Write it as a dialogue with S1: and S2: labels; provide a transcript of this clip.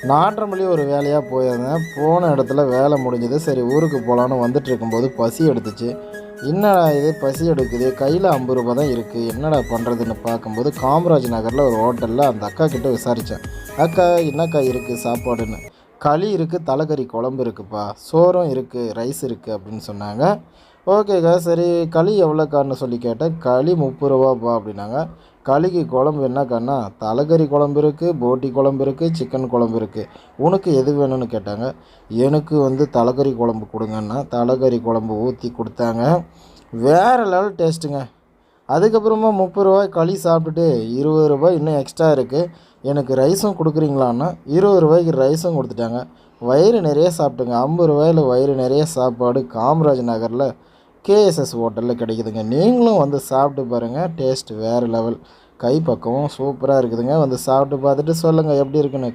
S1: நாற்றம்பள்ளி ஒரு வேலையாக போயிருந்தேன். போன இடத்துல வேலை முடிஞ்சது. சரி ஊருக்கு போகலான்னு வந்துட்டு இருக்கும்போது பசி எடுத்துச்சு. என்னடா இது பசி எடுக்குது, கையில் 50 ரூபா தான் இருக்குது, என்னடா பண்ணுறதுன்னு பார்க்கும்போது காமராஜ் நகரில் ஒரு ஹோட்டலில் அந்த அக்கா கிட்ட விசாரித்தேன். அக்கா என்னக்கா இருக்குது சாப்பாடுன்னு. களி இருக்குது, தலைக்கறி குழம்பு இருக்குப்பா, சோறும் இருக்குது, ரைஸ் இருக்குது அப்படின்னு சொன்னாங்க. ஓகேக்கா சரி களி எவ்வளோக்கான்னு சொல்லி கேட்டேன். களி 30 ரூபாப்பா அப்படின்னாங்க. களிக்கு குழம்பு என்னக்கான்னா தலைக்கறி குழம்பு இருக்குது, போட்டி குழம்பு இருக்குது, சிக்கன் குழம்பு இருக்குது, உனக்கு எது வேணும்னு கேட்டாங்க. எனக்கு வந்து தலைக்கறி குழம்பு கொடுங்கன்னா தலைக்கறி குழம்பு ஊற்றி கொடுத்தாங்க. வேறு லெவல் டேஸ்ட்டுங்க. அதுக்கப்புறமா 30 ரூபாய் களி சாப்பிட்டுட்டு 20 ரூபாய் இன்னும் எக்ஸ்ட்ரா இருக்குது, எனக்கு ரைஸும் கொடுக்குறீங்களான்னா 20 ரூபாய்க்கு ரைஸும் கொடுத்துட்டாங்க. வயிறு நிறைய சாப்பிட்டுங்க. 50 ரூபாயில் வயிறு நிறைய சாப்பாடு காமராஜ் நகரில் கேஎஸ்எஸ் ஹோட்டலில் கிடைக்குதுங்க. நீங்களும் வந்து சாப்பிட்டு பாருங்கள், டேஸ்ட் வேறு லெவல். கை பக்குவம் சூப்பராக இருக்குதுங்க. வந்து சாப்பிட்டு பார்த்துட்டு சொல்லுங்கள் எப்படி இருக்குன்னு.